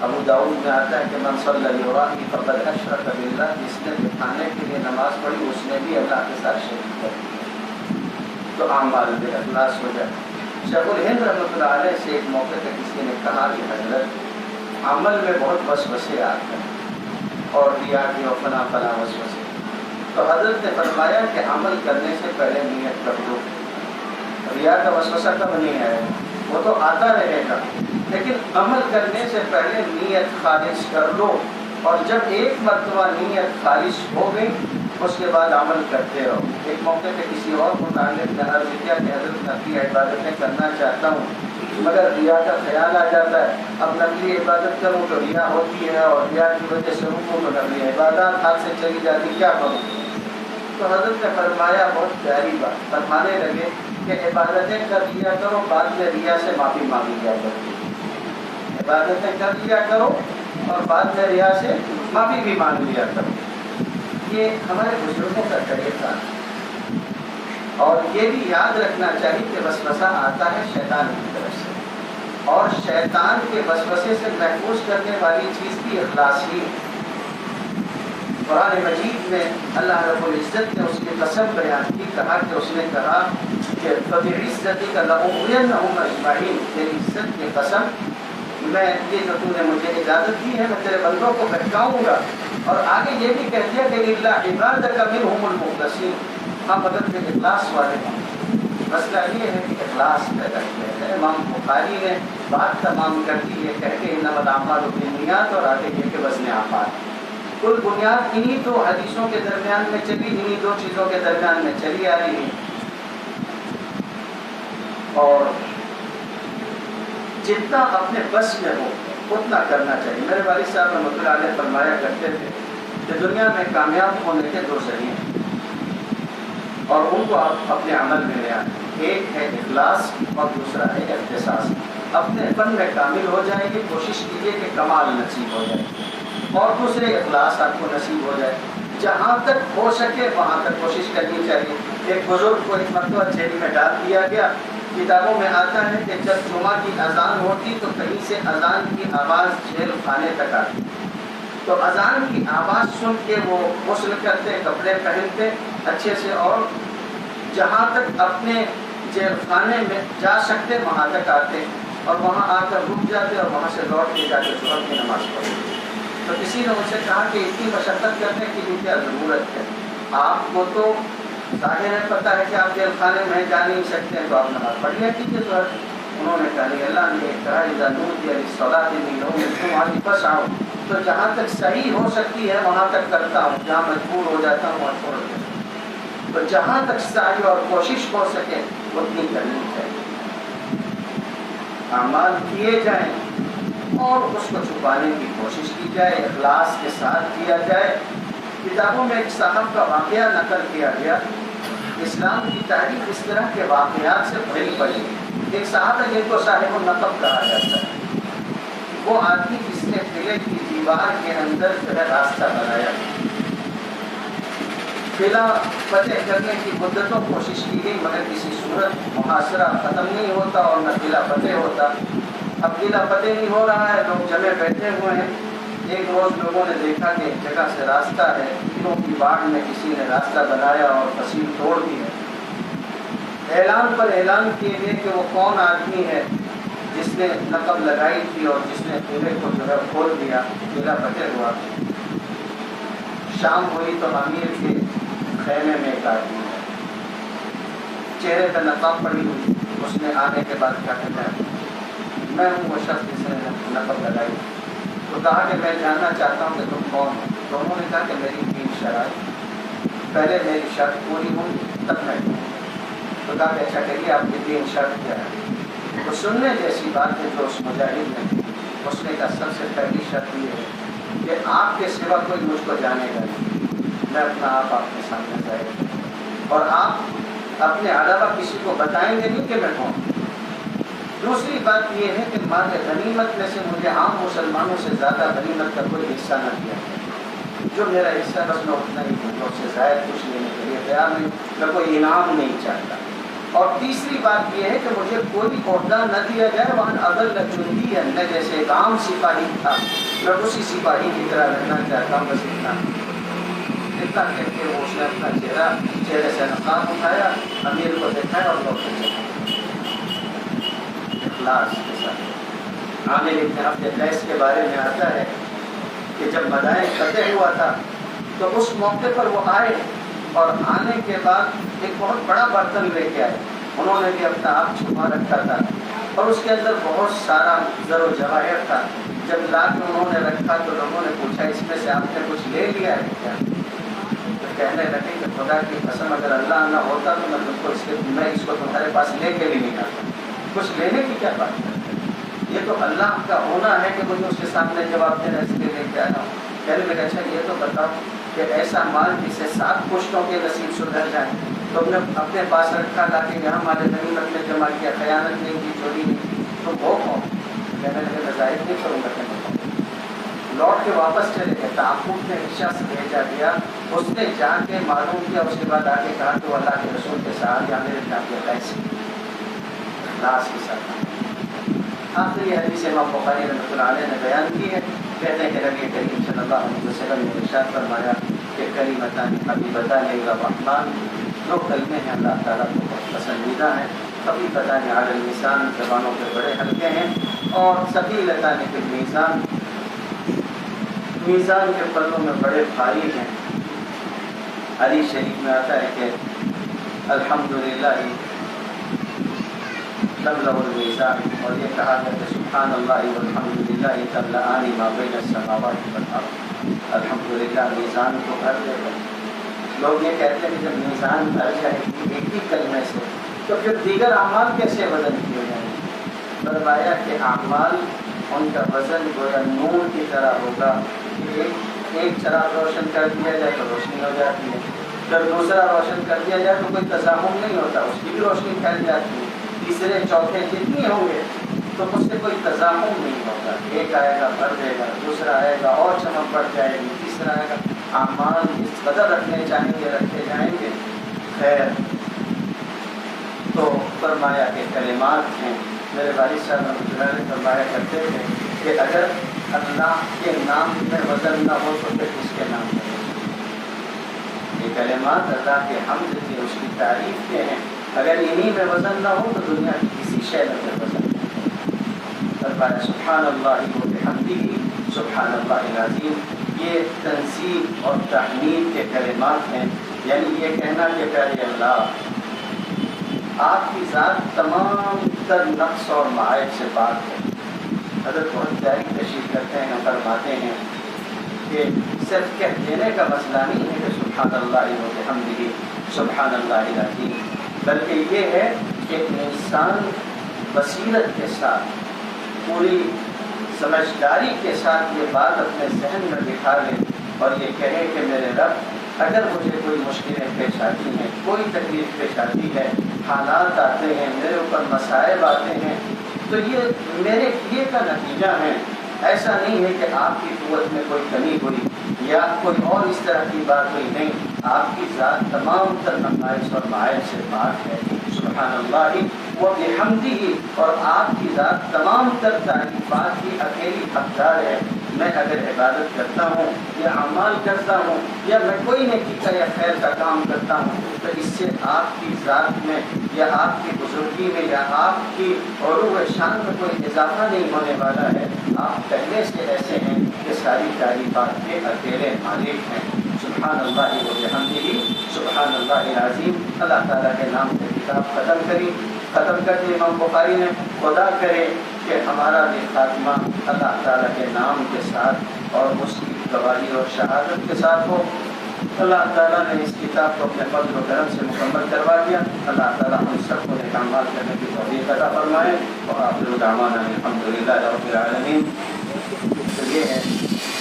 ابو داؤد میں آتا ہے کہ من صلی یراہ فقد اشرک باللہ، جس نے دکھانے کے لیے نماز پڑھی اس نے بھی اللہ کے ساتھ شریک کر دیا۔ تو اعمال میں اخلاص ہو جائے۔ شیخ الہند رحمۃ اللہ علیہ سے ایک موقع پہ کسی نے کہا کہ حضرت عمل میں بہت وسوسے آتے ہیں اور ریا کی اور فلاں فلاں وسوسے، تو حضرت نے فرمایا کہ عمل کرنے سے پہلے نیت کر دو۔ ریا کا وسوسہ کب نہیں آئے گا، وہ تو آتا رہے گا، لیکن عمل کرنے سے پہلے نیت خالص کر لو، اور جب ایک مرتبہ نیت خالص ہو گئی اس کے بعد عمل کرتے رہو۔ ایک موقع پہ کسی اور متعلق نے عرض کیا کہ حضرت نفلی عبادتیں کرنا چاہتا ہوں مگر ریا کا خیال آ جاتا ہے، اب نفلی عبادت کروں تو ریا ہوتی ہے اور ریا کی وجہ سے رکوں تو نفلی عبادات ہاتھ سے چلی جاتی، کیا کروں؟ تو حضرت نے فرمایا بہت پیاری بات، فرمانے لگے کہ عبادتیں کر لیا کرو، بعد میں ریا سے معافی مانگی جا کرتی، عبادتیں کر لیا کرو اور بعد میں ریا سے معافی بھی مانگ لیا کرو۔ یہ ہمارے بزرگوں کا طریقہ ہے، اور یہ بھی یاد رکھنا چاہیے کہ وسوسہ آتا ہے شیطان کی طرف سے، اور شیطان کے وسوسے سے محفوظ کرنے والی چیز بھی اخلاص ہی ہے۔ قرآن مجید میں اللہ رب العزت نے اس کی قسم بیان کی، کہا کہ اس نے کہا کہ فَبِعِزَّتِكَ لَأُغْوِيَنَّهُمْ أَجْمَعِينَ، تیری عزت کی قسم، میں یہ جو تو نے مجھے اجازت دی ہے میں تیرے بندوں کو بہکاؤں گا، اور آگے یہ بھی کہہ دیا کہ إِلَّا عِبَادَكَ مِنْهُمُ الْمُخْلَصِينَ، ہم مدد کے اخلاص والے ہوں۔ مسئلہ یہ ہے کہ اخلاص پیدا کیا ہے۔ امام بخاری نے بات تمام کر دی یہ کہہ کے انما الاعمال بالنیات، اور آگے یہ کہ وزن اعمال، کل بنیاد انہی دو حدیثوں کے درمیان میں چلی، انہی دو چیزوں کے درمیان میں چلی آ رہی ہے۔ اور جتنا اپنے بس میں ہو اتنا کرنا چاہیے۔ میرے والد صاحب رحمۃ اللہ علیہ فرمایا کرتے تھے کہ دنیا میں کامیاب ہونے کے دو ذریعے ہیں، اور ان کو آپ اپنے عمل میں لے آئیں، ایک ہے اخلاص اور دوسرا ہے اختصاص۔ اپنے فن میں کامل ہو جائیں گے، کوشش کیجیے کہ کمال نصیب ہو جائے، اور دوسرے اخلاص آپ کو نصیب ہو جائے۔ جہاں تک ہو سکے وہاں تک کوشش کرنی چاہیے۔ ایک بزرگ کو ایک مرتبہ جیل میں ڈال دیا گیا، کتابوں میں آتا ہے کہ جب جمعہ کی اذان ہوتی تو کہیں سے اذان کی آواز جیل خانے تک آتی، تو اذان کی آواز سن کے وہ غسل کرتے، کپڑے پہنتے اچھے سے، اور جہاں تک اپنے جیل خانے میں جا سکتے وہاں تک آتے، اور وہاں آ کر رک جاتے، اور وہاں سے لوٹ کے جا کے ظہر کی نماز پڑھتے۔ تو کسی نے ان سے کہا کہ اتنی مشقت کرنے کی بھی کیا ضرورت ہے، آپ کو تو ظاہر ہے پتہ ہے کہ آپ جیل خانے میں جا نہیں سکتے ہیں، تو آپ نماز پڑھ لیا کیجیے ظہر۔ انہوں نے کہا نہیں، اللہ نے کہا اذا نودی للصلاۃ من یوم الجمعۃ فاسعوا، تو جہاں تک صحیح ہو سکتی ہے وہاں تک کرتا ہوں، جہاں مجبور ہو جاتا ہوں وہاں چھوڑ دیتا ہوں۔ تو جہاں تک سعی اور کوشش ہو سکے اتنی کرنی چاہیے، اعمال کیے جائیں اور اس کو چھپانے کی کوشش کی جائے، اخلاص کے ساتھ کیا جائے۔ کتابوں میں ایک صاحب کا واقعہ نقل کیا گیا، اسلام کی تاریخ اس طرح کے واقعات سے بھری پڑی۔ ایک صاحب ہے جن کو صاحب النقب کہا جاتا ہے، وہ آدمی جس نے قلعے کی دیوار کے اندر جو ہے راستہ بنایا، قلعہ فتح کرنے کی مدتوں کوشش کی گئی مگر کسی صورت محاصرہ ختم نہیں ہوتا اور نہ قلعہ فتح ہوتا۔ اب قلعہ فتح نہیں ہو رہا ہے، لوگ جمع بیٹھے ہوئے ہیں۔ ایک روز لوگوں نے دیکھا کہ ایک جگہ سے راستہ ہے، قلعوں کی باڑ میں کسی نے راستہ بنایا اور فصیل توڑ دی ہے۔ اعلان پر اعلان کیے گئے کہ وہ کون آدمی ہے جس نے نقب لگائی تھی اور جس نے قلعے کو جو ہے کھول دیا، قلعہ فتح ہوا۔ شام ہوئی تو امیر کے خیمے میں ایک آدمی ہے، چہرے پہ نقاب پڑی ہوئی، اس نے آنے کے بعد کیا کہتا ہے، میں ہوں وہ شخص جس نے نقب لگائی۔ تو کہا کہ میں جاننا چاہتا ہوں کہ تم کون ہو؟ تو انہوں نے کہا کہ میری 3 شرائط، پہلے میری شرط پوری ہوں تب میں دوں۔ تو کہا کہ اچھا کہیے آپ کی 3 شرط کیا ہے؟ تو سننے جیسی بات ہے جو اس مجاہد نے، اس نے کہا سب سے پہلی شرط یہ ہے کہ آپ کے سوا کوئی مجھ کو جانے گا نہیں، میں اپنا آپ کے سامنے ظاہر کروں، اور آپ اپنے علاوہ کسی کو بتائیں گے نہیں کہ میں کون۔ دوسری بات یہ ہے کہ مال غنیمت میں سے مجھے عام مسلمانوں سے زیادہ غنیمت کا کوئی حصہ نہ دیا، جو میرا حصہ بس میں اتنا ہی دوں گا، اس سے زائد کچھ لینے کے لیے تیار نہیں، میں کوئی انعام نہیں چاہتا۔ اور تیسری بات یہ ہے کہ مجھے کوئی عہدہ نہ دیا جائے، وہاں اگر لجندی ہے، میں جیسے ایک عام سپاہی تھا، میں اسی سپاہی کی طرح رہنا چاہتا ہوں، بس اتنا کہہ کے وہ اس نے اپنا چہرے سے نقاب اٹھایا، امیر کو دکھایا اور لوٹ چلا۔ اخلاص کے ساتھ عامر ابن عبد قیس کے بارے میں آتا ہے کہ جب مدائن فتح ہوا تھا تو اس موقع پر وہ آئے، اور آنے کے بعد ایک بہت بڑا برتن لے کے آئے، انہوں نے بھی اپنا آپ چھپا رکھا تھا، اور اس کے اندر بہت سارا زر و جواہر تھا۔ جب لا کے انہوں نے رکھا تو لوگوں نے پوچھا اس میں سے آپ نے کچھ لے لیا ہے کیا؟ تو کہنے لگے کہ خدا کی قسم اگر اللہ نہ ہوتا تو میں اس کو تمہارے پاس لے کے بھی نہیں آتا، کچھ لینے کی کیا بات کرتے ہیں؟ یہ تو اللہ کا ہونا ہے کہ مجھے اس کے سامنے جواب دینا، اس لیے لے کے آیا ہوں۔ کہنے لگا اچھا یہ تو بتاؤ کہ ایسا مال جس سے 7 پشتوں کے نصیب سدھر جائیں تو ہم نے اپنے پاس رکھا، لا کے یہاں ہمارے غنیمت میں جمع کیا، خیانت نہیں کی، چوری نہیں کی، تو وہ کون؟ کہنے لگے میں ظاہر نہیں کروں گا کہ لوٹ کے واپس چلے گئے۔ تعاقب نے ایک شخص بھیجا دیا، اس نے جا کے معلوم کیا، اس کے بعد آگے کہا کہ وہ اللہ کے رسول کے ساتھ یا میرے نام کے پیسے اخلاص کے ساتھ۔ آخری حدیث امام بخاری رحمۃ اللہ علیہ نے بیان کی ہے، کہتے ہیں کہ نبی کریم صلی اللہ علیہ وسلم نے ارشاد فرمایا کہ کلمتان حبیبتان الی الرحمن، 2 کلمے ہیں اللہ تعالیٰ کو بہت پسندیدہ ہیں، خفیفتان علی اللسان، زبانوں پہ بڑے ہلکے ہیں، اور ثقیلتان فی المیزان، میزان کے پلوں میں بڑے بھاری ہیں۔ حدیث شریف میں آتا ہے کہ الحمدللہ تملأ المیزان، اور یہ کہا گیا کہ سبحان اللہ والحمدللہ تملأان ما بین السماوات والارض، الحمدللہ میزان کو بھر دے گا۔ لوگ یہ کہتے ہیں کہ جب میزان بھر جائے گی ایک ہی کلمے سے تو پھر دیگر اعمال کیسے وزن کیے جائیں گے؟ فرمایا کہ اعمال ان کا وزن گویا نور کی طرح ہوگا کہ ایک چراغ روشن کر دیا جائے تو روشنی ہو جاتی ہے، پھر دوسرا روشن کر دیا جائے تو کوئی تزاحم نہیں ہوتا، اس کی بھی روشنی پھیل جاتی ہے، تیسرے چوتھے جتنی ہوں گے تو اس سے کوئی تزاحم نہیں ہوگا، ایک آئے گا بھر دے گا، دوسرا آئے گا اور چمک بڑھ جائے گی، تیسرا آئے گا۔ اعمال جس قدر رکھنے چاہیں گے رکھے جائیں گے۔ خیر، تو فرمایا کہ کلمات ہیں، میرے والد صاحب رحمۃ اللہ علیہ فرمایا کرتے تھے کہ اگر اللہ کے نام میں وزن نہ ہو تو پھر اس کے نام میں یہ کلمات اللہ کے حمد کے، اس کی تعریف کے ہیں، اگر انہی میں وزن نہ ہو تو دنیا کی کسی شے میں پھر وزن نہیں۔ فرمایا سبحان اللہ و بحمدہ سبحان اللہ العظیم، یہ تنزیہ اور تحمید کے کلمات ہیں، یعنی یہ کہنا کہ پیارے اللہ آپ کی ذات تمام تر نقص اور معائب سے پاک ہے۔ حضرت بہت پیاری تشریح کرتے ہیں، فرماتے ہیں کہ صرف کہہ دینے کا مسئلہ نہیں ہے کہ سبحان اللہ و بحمدہ سبحان اللہ العظیم، بلکہ یہ ہے کہ انسان بصیرت کے ساتھ پوری سمجھداری کے ساتھ یہ بات اپنے ذہن میں بٹھا لے اور یہ کہے کہ میرے رب اگر مجھے کوئی مشکلیں پیش آتی ہیں، کوئی تکلیف پیش آتی ہے، حالات آتے ہیں، میرے اوپر مصائب آتے ہیں، تو یہ میرے کیے کا نتیجہ ہے، ایسا نہیں ہے کہ آپ کی قوت میں کوئی کمی ہوئی یا کوئی اور اس طرح کی بات ہوئی، نہیں، آپ کی ذات تمام تر نقائص اور معائب سے پاک ہے۔ سبحان اللہ و بحمدہ، اور آپ کی ذات تمام تر تعریفات کی اکیلی حقدار ہے۔ میں اگر عبادت کرتا ہوں یا اعمال کرتا ہوں یا میں کوئی نیکی کا یا خیر کا کام کرتا ہوں تو اس سے آپ کی ذات میں یا آپ کی بزرگی میں یا آپ کی علو شان میں کوئی اضافہ نہیں ہونے والا ہے. آپ پہلے سے ایسے ہیں کہ ساری تعریفات کے اکیلے مالک ہیں. سبحان اللہ و بحمدہ سبحان اللہ العظیم. اللہ تعالیٰ کے نام سے کتاب ختم کر دی امام بخاری نے. خدا کرے کہ ہمارا بھی خاتمہ اللہ تعالیٰ کے نام کے ساتھ اور اس کی گواہی اور شہادت کے ساتھ ہو. اللہ تعالیٰ نے اس کتاب کو اپنے فضل و کرم سے مکمل کروا دیا. اللہ تعالیٰ ہم سب کو نیک اعمال کرنے کی توفیق عطا فرمائے. اور آخر دعوانا الحمدللہ رب العالمین. تو یہ ہے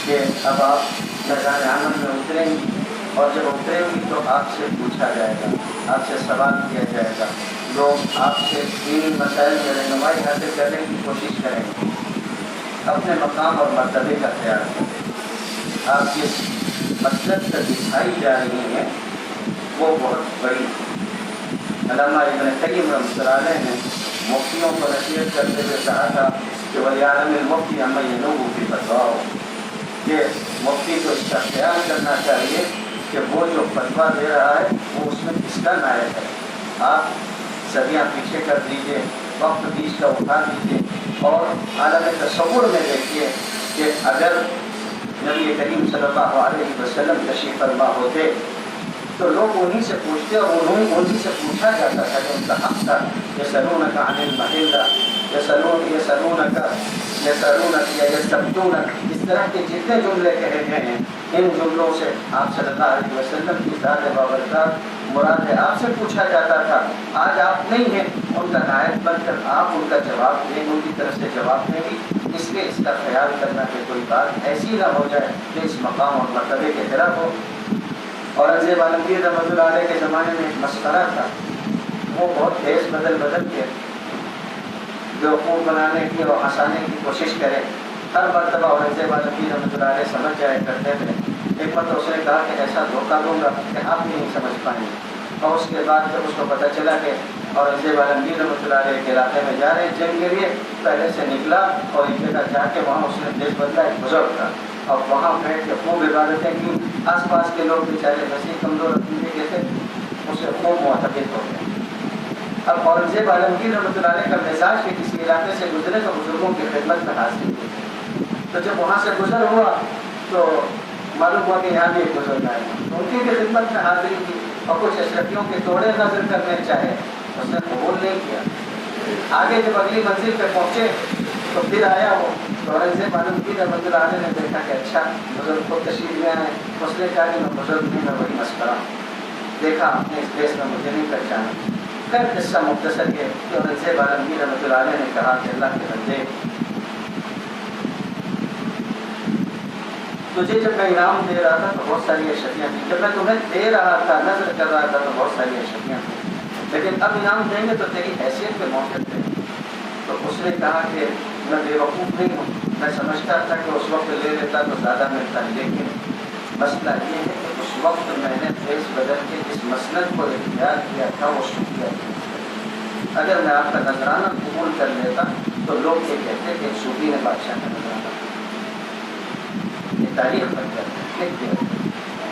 کہ اب آپ میدان عمل میں اتریں گی اور جب اتریں گی تو آپ سے پوچھا جائے گا, آپ سے سوال کیا جائے گا. لوگ آپ سے دینی مسائل میں رہنمائی حاصل کرنے کی کوشش کریں گے. اپنے مقام اور مرتبے کا خیال کریں. آپ جس مسلک تک دکھائی جا رہی ہیں وہ بہت بڑی. علامہ ابن قیم رحمۃ اللہ علیہ نے مفتیوں کو نصیحت کرتے ہوئے کہا تھا کہ وَلْيَعْلَمِ الْمُفْتِي عَمَّن يَنُوبُ فِي فَتْوَاهُ, کہ مفتی کو اس کا خیال کرنا چاہیے کہ وہ جو فتویٰ دے رہا ہے وہ اس میں کس کا نائب ہے. آپ صدیاں پیچھے کر دیجئے, وقت بیچ کا اٹھا دیجئے اور عالم تصور میں دیکھیے کہ اگر نبی کریم صلی اللہ علیہ وسلم تشریف فرما ہوتے تو لوگ انہی سے پوچھتے اور انہی سے پوچھا جاتا تھا کہ ان کا حق تھا. یسألونک عن المحلہ, یسألونک یا یستفتونک, اس طرح کے جتنے جملے کہے گئے ہیں ان جملوں سے آپ صلی اللہ علیہ وسلم کی ذات بابرکات مراد ہے. آپ سے پوچھا جاتا تھا. آج آپ نہیں ہیں, ان کا نائب بن کر آپ ان کا جواب دیں, ان کی طرف سے جواب دیں گی. اس لیے اس کا خیال کرنا کہ کوئی بات ایسی نہ ہو جائے کہ اس مقام اور مرتبے کے خلاف ہو. اورنگزیب عالمگیر رحمۃ اللہ علیہ کے زمانے میں ایک مسخرہ تھا. وہ بہت تیز بدل کے بیوقوف بنانے کی اور ہنسانے کی کوشش کرے. ہر مرتبہ اورنگزیب عالمگیر رحمۃ اللہ علیہ سمجھ جائے کرتے تھے. ایک مرتبہ اس نے کہا کہ ایسا دھوکہ دوں گا کہ آپ نہیں سمجھ پائیں گے. اور اس کے بعد جب اس کو پتہ چلا کہ اورنگزیب عالمگیر رحمۃ اللہ علیہ کے علاقے میں جا رہے ہیں جنگ کے لیے, پہلے سے نکلا اور ایک جگہ جا کے وہاں اس نے دیش بدلا ایک بزرگ تھا اور وہاں بیٹھ کے خوب عبادتیں کی. آس پاس کے لوگ بیچارے ویسے کمزور عقیدے کے تھے, اسے خوب معتقد ہو گئے. اب اورنگزیب عالمگیر رحمۃ اللہ علیہ کا مزاج کے کسی علاقے سے گزرے تو بزرگوں کی خدمت میں حاضر ہوئی. تو جب وہاں سے گزر ہوا تو معلوم ہوا کہ یہاں بھی ایک بزرگ آئے, ان کی بھی خدمت میں حاضری کی اور کچھ اشرفیوں کے توڑے نظر کرنے چاہے, اس نے قبول نہیں کیا. آگے جب اگلی منزل پہ پہنچے تو پھر آیا وہ, تو اورنگزیب عالمگیر رحمۃ اللہ علیہ نے دیکھا کہ اچھا بزرگ خود تشریف لے آئے. اس نے کہا کہ میں بزرگ نہیں, میں وہی مسکرا ہوں. دیکھا آپ نے اس دیش میں مجھے نہیں پہچانا. پھر قصہ مختصر یہ کہ اورنگزیب عالمگیر رحمۃ اللہ علیہ نے کہا کہ اللہ کے بندے, تجھے جب میں انعام دے رہا تھا تو بہت ساری اشیاء تھیں, جب میں تمہیں دے رہا تھا نظر کر رہا تھا تو بہت ساری اشیاء تھیں, لیکن اب انعام دیں گے تو تیری حیثیت پہ موقع دیں. تو اس نے کہا کہ میں بے وقوف نہیں ہوں, میں سمجھتا تھا کہ اس وقت لے لیتا تو زیادہ ملتا, لیکن مسئلہ یہ ہے کہ اس وقت میں نے فیس بدل کے جس مسند کو اختیار کیا تھا وہ شکریہ کیا. اگر میں آپ کا نذرانہ قبول کر لیتا تو لوگ یہ کہتے کہ صوفی نے بادشاہ کا نذرانہ, یہ تاریخ بن جاتی ہے.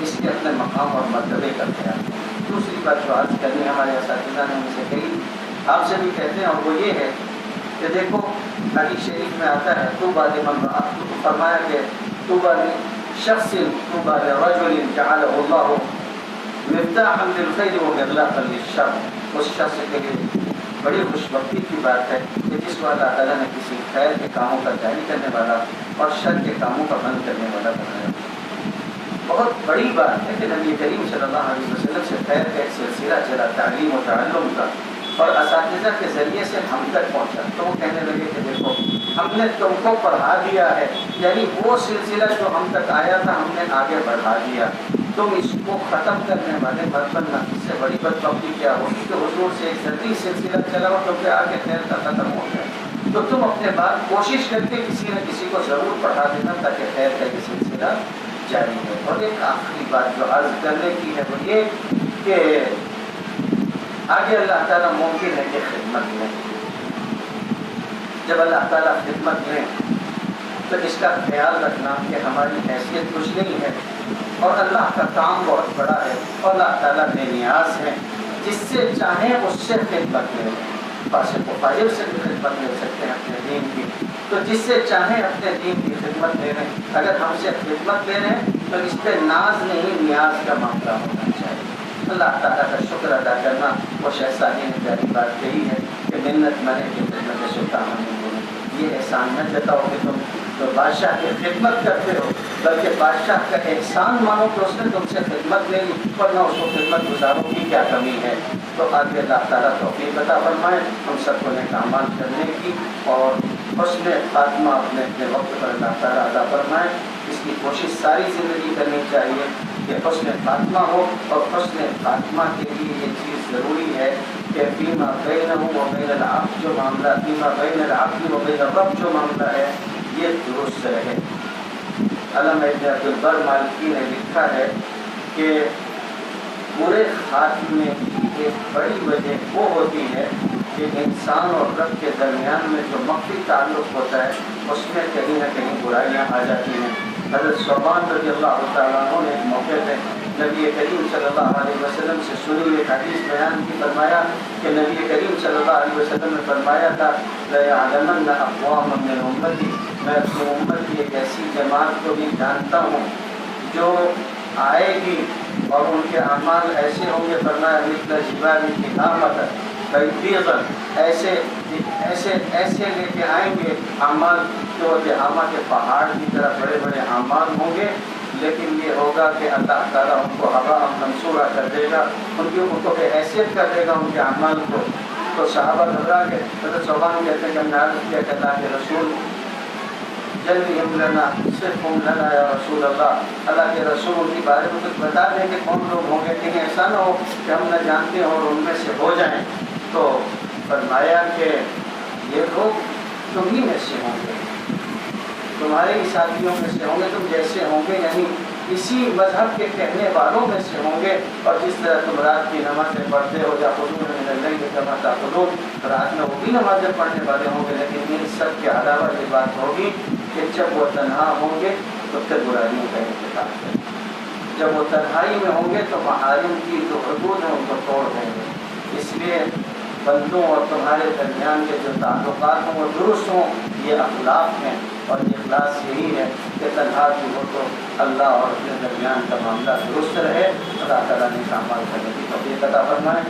اس کے اپنے مقام اور مرتبے کا خیال. دوسری بات جو عرض کرنی ہمارے اساتذہ نے مجھ سے کہی, آپ سے بھی کہتے ہیں, اور وہ یہ ہے کہ دیکھو حدیث شریف میں آتا ہے طوبیٰ لمن فرمایا کہ طوبیٰ لشخص طوبیٰ لرجل جعلہ اللہ مفتاحا للخیر ومغلاقا للشر. اس شخص کے لیے بڑی خوش بختی کی بات ہے کہ جس کو اللہ تعالیٰ نے کسی خیر کے کاموں کا جاری کرنے والا اور شر کے کاموں کا بند کرنے والا بنایا. بہت بڑی بات ہے کہ نبی کریم صلی اللہ علیہ وسلم سے خیر کا ایک سلسلہ چلا, تعلیم و تعلم کا, اور اساتذہ کے ذریعے سے ہم تک پہنچا. تو وہ کہنے لگے کہ دیکھو ہم نے تم کو پڑھا دیا ہے, یعنی وہ سلسلہ جو ہم تک آیا تھا ہم نے آگے بڑھا دیا, تم اس کو ختم کرنے والے مت بننا. اس سے بڑی بدبختی کیا ہوگی کہ حضور سے ایک ذاتی سلسلہ چلا اور تم پہ آگے خیر کا ختم ہو گیا. تو تم اپنے بعد کوشش کر کے کسی نہ کسی کو ضرور پڑھا دینا تاکہ خیر کا یہ سلسلہ جاری ہے. اور ایک آخری بات جو عرض کرنے کی ہے وہ یہ کہ آگے اللہ تعالیٰ ممکن ہے کہ خدمت لیں. جب اللہ تعالیٰ خدمت لیں تو اس کا خیال رکھنا کہ ہماری حیثیت کچھ نہیں ہے اور اللہ کا کام بہت بڑا ہے اور اللہ تعالیٰ بے نیاز ہے. جس سے چاہیں اس سے خدمت لے لیں. فاسق و فاجر سے بھی خدمت لے سکتے ہیں اپنے دین کی. تو جس سے چاہیں اپنے دین کی خدمت لے لیں. اگر ہم سے خدمت لے رہے ہیں تو اس پہ ناز نہیں نیاز کا معاملہ ہونا چاہیے. اللہ تعالیٰ کا شکر ادا کرنا. وہ شہزادی نے پہلی بات یہی ہے کہ منت مرے کی خدمت سلطان نہیں بولے. یہ احسان نہ جتاؤ کہ تم تو بادشاہ کی خدمت کرتے ہو، بلکہ بادشاہ کا احسان مانو کہ اس نے تم سے خدمت لے لی، ورنہ اس کو خدمت گزاروں کی کیا کمی ہے. تو آگے اللہ تعالیٰ توفیق عطا فرمائے ہم سب کو نیک اعمال کرنے کی، اور حسن خاتمہ اپنے اپنے وقت پر اللہ تعالیٰ عطا فرمائے. اس کی کوشش ساری زندگی کرنی چاہیے کہ حسن خاتمہ ہو، اور حسن خاتمہ کے لیے یہ چیز ضروری ہے کہ فیما بینہ و بین العبد جو معاملہ، فیما بین العبد و بین الرب جو معاملہ ہے یہ درست رہے. علامہ ابن عبد البر مالکی نے لکھا ہے کہ برے خاتمے کی ایک بڑی وجہ وہ ہوتی ہے کہ انسان اور رب کے درمیان میں جو مخفی تعلق ہوتا ہے اس میں کہیں نہ کہیں برائیاں آ جاتی ہیں. حضرت ثوبان رضی اللہ تعالیٰ عنہ نے ایک موقع پہ نبی کریم صلی اللہ علیہ وسلم سے سنی ایک حدیث بیان کی. فرمایا کہ نبی کریم صلی اللہ علیہ وسلم نے فرمایا تھا لَيَعْلَمَنَّ أَقْوَامًا مِّنْ أُمَّتِي، میں اپنی امت کی ایک ایسی جماعت کو بھی جانتا ہوں جو آئے گی اور ان کے اعمال ایسے ہوں گے. فرمایا مثل جبال تہامۃ بیضاء، ایسے ایسے ایسے لے کے آئیں گے اعمال جو تہامہ کے پہاڑ کی طرح بڑے بڑے اعمال ہوں گے، لیکن یہ ہوگا کہ اللہ تعالیٰ ان کو ہوا منصورہ کر دے گا، ان کو بے حیثیت کر دے گا ان کے اعمال کو. تو صحابہ گھبرا کے حضرت ثوبان کہتے ہیں کہ ہم نے عرض کیا کہ اللہ کے رسول جلدی لنا صرف لنا یا رسول اللہ، اللہ کے رسول ان کے بارے میں کچھ بتا دیں کہ کون لوگ ہوں گے، کہیں ایسا نہ ہو کہ ہم نہ جانتے ہوں اور ان میں سے ہو جائیں. تو فرمایا کہ یہ لوگ تم ہی میں سے ہوں گے، تمہارے ہی ساتھیوں میں سے ہوں گے، تم جیسے ہوں گے، یعنی اسی مذہب کے کہنے والوں میں سے ہوں گے. اور جس طرح تم رات کی نمازیں پڑھتے ہو یا خودوں میں نہیں کما تاخذون، رات میں وہ بھی نمازیں پڑھنے والے ہوں گے، لیکن ان سب کے علاوہ یہ بات ہوگی کہ جب وہ تنہا ہوں گے تو پھر برائیوں کا انتخاب کریں. جب وہ تنہائی میں ہوں گے تو محارم کی جو حدود ہیں ان کو توڑ دیں گے. اس لیے بندوں اور تمہارے درمیان کے جو تعلقات ہوں وہ درست ہوں، یہ اخلاق ہیں. اور یہ اخلاص یہی ہے کہ تنہا بھی ہو تو اللہ اور اپنے درمیان کا معاملہ درست رہے. اللہ تعالیٰ نے اعمال کرنے کی توفیق عطا فرمائے.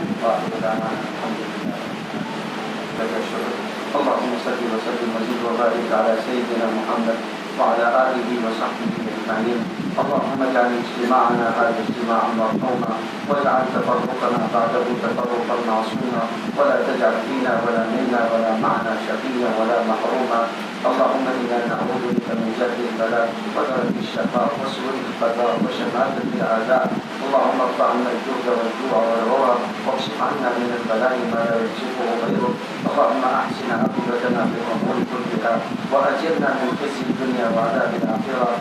اللهم صل وسلم وزد وبارك على سيدنا محمد وعلى آله وصحبه أجمعين. اللهم اجعل اجتماعنا هذا اجتماعا مرحوما، واجعل تفرقنا بعده تفرقا معصوما، ولا تجعل فينا ولا منا ولا معنا شقيا ولا محروما. اللهم إنا نعوذ بك من جهل البلاء ودرك الشقاء وسوء القضاء وشماتة الأعداء. اللهم ارفع عنا الجهد والجوع والعرى واكشف عنا من البلاء ما لا يكشفه غيرك. اللهم أحسن عاقبتنا في الأمور كلها وأجرنا من خزي الدنيا وعذاب الآخرة.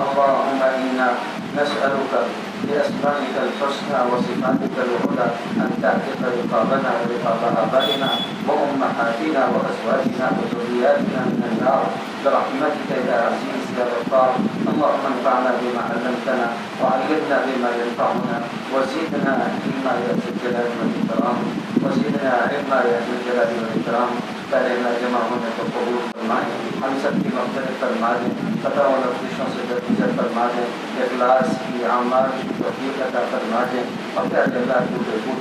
اللهم إنا نسألك بأسمائك الحسنى وصفاتك العلى أن تعتق رقابنا ورقاب آبائنا وأمهاتنا وأزواجنا وذرياتنا من النار برحمتك يا عزيز يا غفار. اللهم انفعنا بما علمتنا وعلمنا بما ينفعنا وزدنا علما يا ذا الجلال والإكرام، وزدنا علما يا ذا الجلال والإكرام. پہلے میں جمع ہونے کو قبول فرمائیں، ہم سب کی مغفرت فرما دیں، خطا و لغزشوں سے درگزر فرما دیں، اخلاص کی اعمال کی توفیق عطا فرما دیں، اور پھر اللہ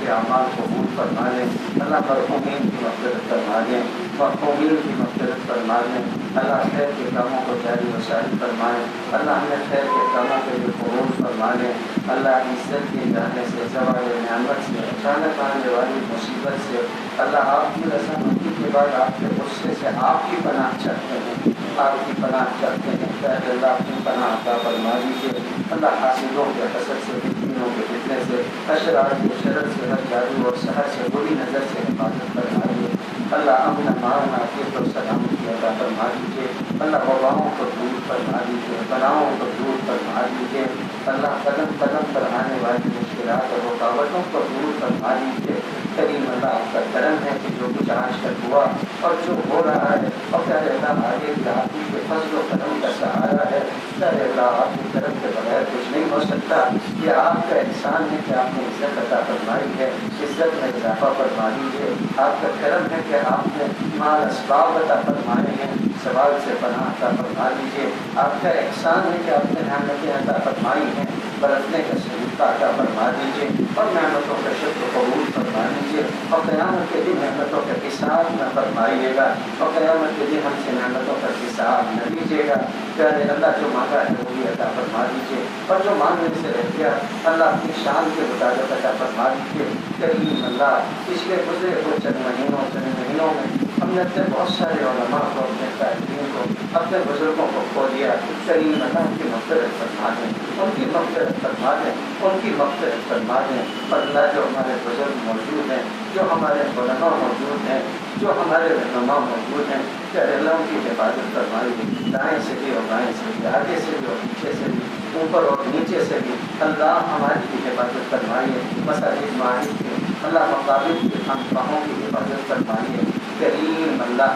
کے اعمال قبول فرما دیں. اللہ مرحومین کی مغفرت فرما دیں، مرحومین کی مغفرت فرما دیں. اللہ خیر کے کاموں کو جاری و ساری فرمائیں. اللہ ہمیں خیر کے کاموں کے لیے قبول فرما دیں. اللہ عزت کے جانے سے، زوال نعمت سے، اچانک آنے والی مصیبت سے، اللہ آپ کی رضامندی کے بعد آپ کے غصے سے آپ کی پناہ چاہتے ہیں، آپ کی پناہ چاہتے ہیں. پہلے اللہ اپنی پناہ عطا فرما دیجیے. اللہ حاسدوں کے حسد سے، فتنوں کے فتنے سے، اشرار کے شرر سے، ہر جادو اور سحر سے، بری نظر سے حفاظت فرما دیجیے. اللہ امن مان عافیت اور سلامتی عطا فرما دیجیے. اللہ وباؤں کو دور فرما دیجیے، بلاؤں کو دور فرما دیجیے. اللہ قدم قدم پر آنے والی مشکلات اور رکاوٹوں کو دور فرما دیجیے. کریم اللہ آپ کا کرم ہے کہ جو کچھ آج تک ہوا اور جو ہو رہا ہے، اور پیارے اللہ آگے بھی آپ ہی کے فضل و کرم کا سہارا ہے۔ پیارے اللہ آپ کی طرف کے بغیر کچھ نہیں ہو سکتا، یہ آپ کا احسان ہے کہ آپ نے عزت عطا فرمائی ہے، عزت میں اضافہ فرما دیجیے۔ آپ کا کرم ہے کہ آپ نے مال اسباب عطا فرمائے ہیں، سوال سے پناہ عطا فرما دیجیے۔ آپ کا احسان ہے کہ آپ نے نعمتیں عطا فرمائی ہیں، برتنے کا سلیقہ عطا فرما دیجیے اور نعمتوں کا شکر قبول فرما دیجیے، اور قیامت کے دن نعمتوں کا حساب نہ فرمائیے گا، اور قیامت کے دن ہم سے نعمتوں کا حساب نہ لیجیے گا۔ پیارے اللہ جو مانگا ہے وہ بھی عطا فرما دیجیے، اور جو مانگنے سے رہ گیا اللہ اپنی شان کے مطابق عطا فرما دیجیے۔ کریم اللہ پچھلے گزرے ہوئے چند مہینوں میں ہم نے اپنے بہت سارے علماء کو، اپنے طالبین کو، اپنے بزرگوں کو کھو دیا۔ کریم اللہ ان کی مغفرت فرما دیں، ان کی مغفرت فرما دیں، ان کی مغفرت فرما دیں۔ اور اللہ جو ہمارے بزرگ موجود ہیں، جو ہمارے علماء موجود ہیں، جو ہمارے رہنما موجود ہیں، پیارے اللہ ان کی حفاظت فرمائیے، دائیں سے بھی اور بائیں سے بھی، آگے سے بھی اور پیچھے سے بھی، اوپر اور نیچے سے بھی۔ اللہ ہماری بھی حفاظت فرمائیے، مساجد معاہد کی، اللہ مقابل کی خانقاہوں کی حفاظت فرمائیے۔ کریم اللہ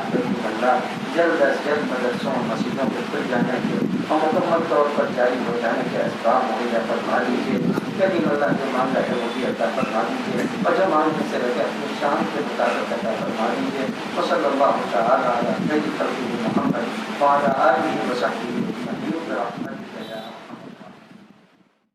جلد از جلد مدرسوں اور مسجدوں کے کھل جانے کے اور مکمل طور پر جاری ہو جانے کے اسباب مہیا فرما دیجیے۔ کریم اللہ جو مانگا ہے وہ بھی عطا فرما دیجیے، اور جو مانگنے سے رہے اپنی شان کے مطابق عطا فرما دیجیے۔ وصلی اللہ تعالی علی خیر خلقہ محمد وعلی آلہ وصحبہ اجمعین برحمتہ۔